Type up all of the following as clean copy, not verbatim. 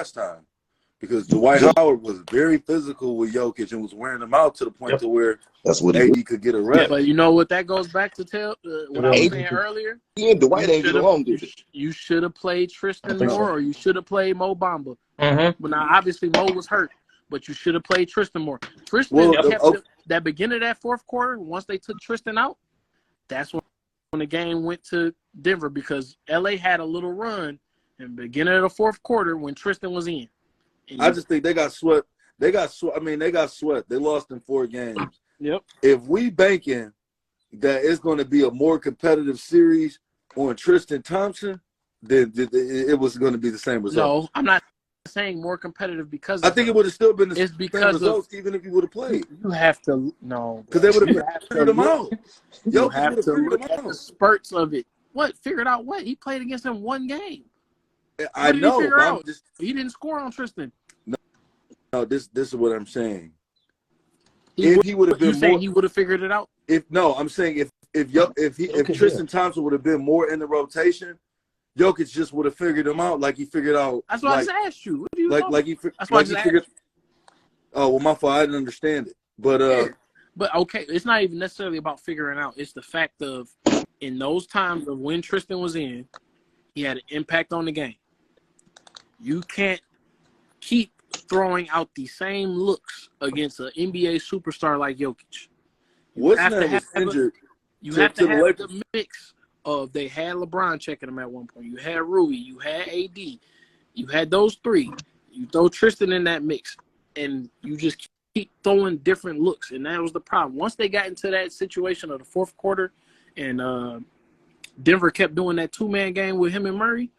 last time. Because Dwight Howard was very physical with Jokic and was wearing him out to the point to where that's what AD could get a rest. Yeah, but you know what that goes back to what I was saying earlier? Yeah, Dwight ain't get along with it. You should have played Tristan more, or you should have played Mo Bamba. Mm-hmm. But now, obviously, Mo was hurt, but you should have played Tristan more. Tristan kept that beginning of that fourth quarter, once they took Tristan out, that's when the game went to Denver because LA had a little run in the beginning of the fourth quarter when Tristan was in. I just think they got swept. They got swept. They lost in 4 games. Yep. If we banking that it's going to be a more competitive series on Tristan Thompson, then it was going to be the same result. No, I'm not saying more competitive because I think it would have still been the it's same because results even if you would have played. You have to no because they would have figured them out. You have to look at the spurts of it. What figured out what he played against him 1 game. I know. He didn't score on Tristan. No, this is what I'm saying. If he would have been saying he would have figured it out. I'm saying if Tristan Thompson would have been more in the rotation, Jokic just would have figured him out like he figured out. That's what I just asked you. What do you That's why he figured. Oh well, my fault. I didn't understand it, but okay, it's not even necessarily about figuring out. It's the fact of in those times of when Tristan was in, he had an impact on the game. You can't keep throwing out the same looks against an NBA superstar like Jokic. You have to have the mix of they had LeBron checking him at one point. You had Rui. You had AD. You had those 3. You throw Tristan in that mix, and you just keep throwing different looks, and that was the problem. Once they got into that situation of the fourth quarter, and Denver kept doing that 2-man game with him and Murray,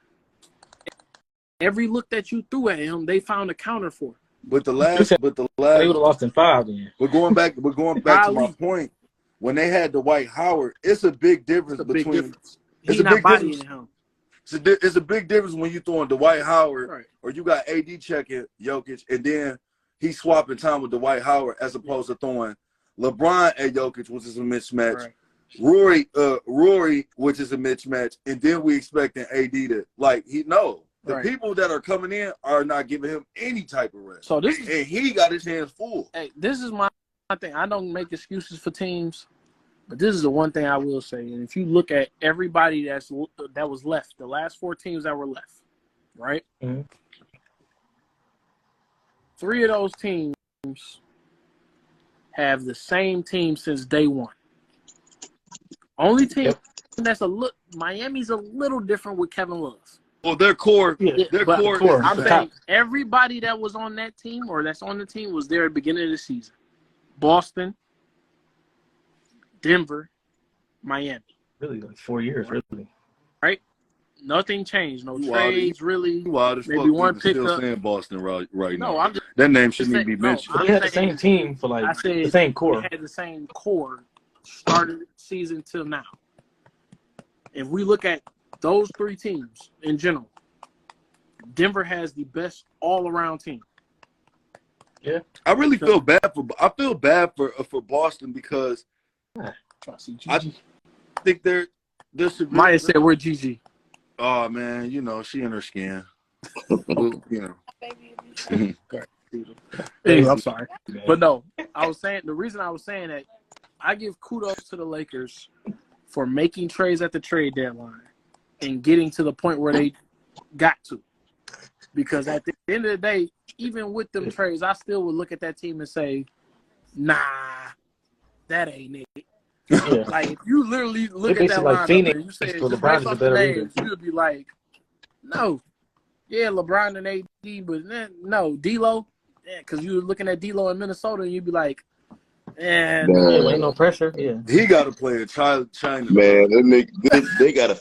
every look that you threw at him, they found a counter for. But the last, they would have lost in 5. Then we're going back to my point. When they had Dwight Howard, it's a big difference between. He's not bodying him. It's a big difference when you throwing Dwight Howard or you got AD checking Jokic, and then he's swapping time with Dwight Howard as opposed to throwing LeBron at Jokic, which is a mismatch. Rory, which is a mismatch, and then we expecting AD to the people that are coming in are not giving him any type of rest. And he got his hands full. Hey, this is my thing. I don't make excuses for teams, but this is the one thing I will say. And if you look at everybody that was left, the last 4 teams that were left, right? Mm-hmm. 3 of those teams have the same team since day one. Only team that's Miami's a little different with Kevin Love. Well, their core. I'm saying everybody that was on that team or that's on the team was there at the beginning of the season. Boston, Denver, Miami. Really, like 4 years, really. Right? Nothing changed. No trades, really. Maybe one pickup. Still saying Boston right now. I'm just, that name shouldn't even be mentioned. They had the same team for the same core. They had the same core started season till now. If we look at those 3 teams in general, Denver has the best all-around team. Yeah, I really feel bad for Boston because I think they're Maya said we're GG. Oh man, she in her skin. Hey, I'm sorry, but no, I was saying the reason I was saying that I give kudos to the Lakers for making trades at the trade deadline and getting to the point where they got to. Because at the end of the day, even with them trades, I still would look at that team and say, nah, that ain't it. Yeah. Like, if you literally look at that lineup and you say, just based off the names, you would be like, no. Yeah, LeBron and AD, but no, D'Lo. Yeah, because you were looking at D'Lo in Minnesota and you'd be like, ain't no pressure. Yeah, he got to play in China. Man, they got to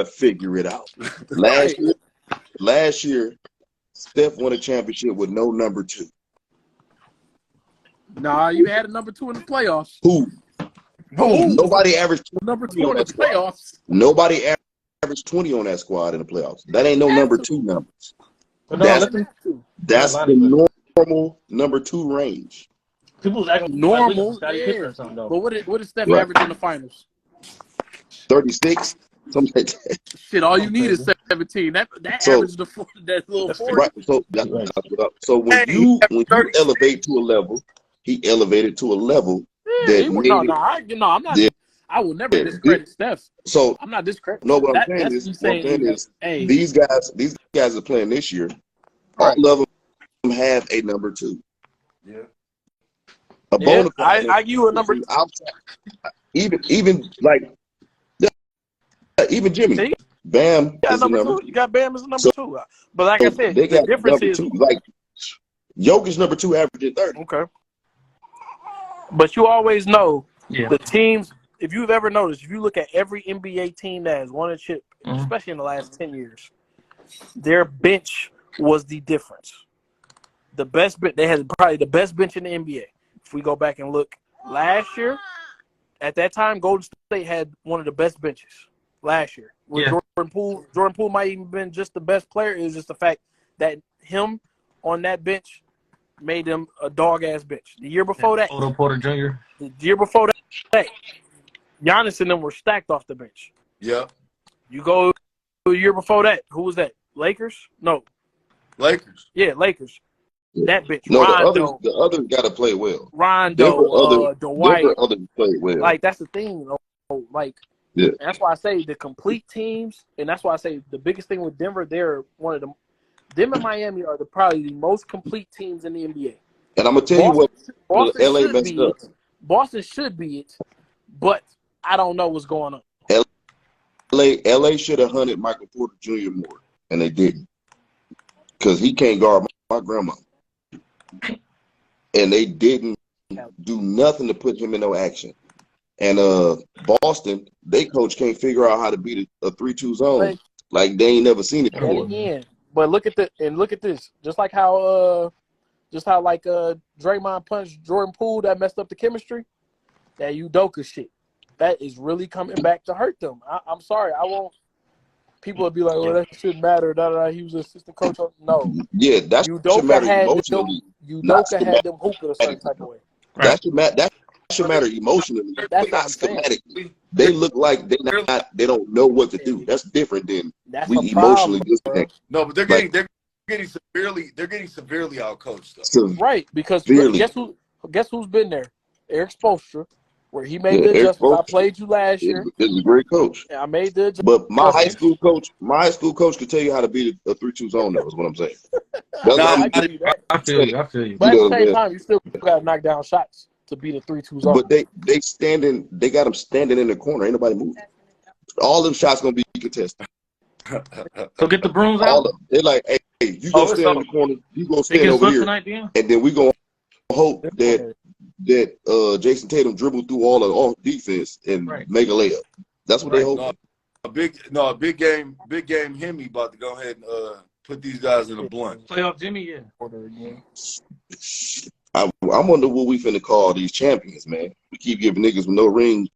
figure it out. Last year, Steph won a championship with no number 2. Nah, you had a number 2 in the playoffs. Who? Nobody averaged number 2 in the playoffs. Nobody averaged 20 on that squad in the playoffs. That ain't no number 2 numbers. That's the normal number 2 range. People's acting normal, yeah. But what did Steph average in the finals? 36, something like that. Shit, all you need is 17. That averaged that little 40. Right. So when you elevate to a level, he elevated to a level that I'm not. I will never discredit Steph. So I'm not discrediting. No, what I'm saying is, these guys are playing this year. Right. All of them have a number 2. Yeah. A bona fide. I give you a number 2. Even Jimmy. See? Bam is a number 2. You got Bam as a number 2. But like I said, they got the difference is 2. Like Jokic number 2 averaging 30. Okay. But you always know the teams. If you've ever noticed, if you look at every NBA team that has won a chip, especially in the last 10 years, their bench was the difference. They had probably the best bench in the NBA. If we go back and look last year, at that time, Golden State had one of the best benches last year. Jordan Poole might even been just the best player. It was just the fact that him on that bench made him a dog-ass bench. The year before that, Otto Porter Jr. The year before that, Giannis and them were stacked off the bench. Yeah. You go the year before that, who was that? Lakers? No. Lakers. Yeah, Lakers. That bitch. No, Rondo, the others got to play well. Rondo, Dwight. Others play well. Like, that's the thing. Like, and that's why I say the complete teams, and that's why I say the biggest thing with Denver, they're one of them. Them and Miami are probably the most complete teams in the NBA. And I'm going to tell you what Boston LA messed up. Boston should be it, but I don't know what's going on. LA should have hunted Michael Porter Jr. more, and they didn't. Because he can't guard my grandma. And they didn't do nothing to put him in no action. And Boston, they coach can't figure out how to beat a 3-2 zone. Like they ain't never seen it before. But look at this. Just like how Draymond punched Jordan Poole that messed up the chemistry. That Udoka shit. That is really coming back to hurt them. I'm sorry. I won't. People would be like, "Well, that shouldn't matter." He was an assistant coach. No. Yeah, that should matter emotionally. Udoka had them hooping a certain type of way. Right. That should matter emotionally, but not schematically. They look like they don't know what to do. That's different than we emotionally disconnect. No, but they're getting severely outcoached though. Right, because guess who's been there? Eric Spoelstra, where he made the adjustments. I played you last year. He's a great coach. Yeah, I made the adjustments. But my high school coach could tell you how to beat a 3-2 zone. That was what I'm saying. I feel you. But at the same time, you still got to knock down shots to beat a 3-2 zone. But they got them standing in the corner. Ain't nobody moving. All them shots gonna be contested. So get the brooms out. All of them. They're like, hey, you go stand in the corner. You go stand over here, and then we gonna hope that Jason Tatum dribble through all defense and make a layup. That's what they hope. A big game Hemi about to go ahead and put these guys in a blunt. Playoff Jimmy, yeah. I wonder what we finna call these champions, man. We keep giving niggas with no ring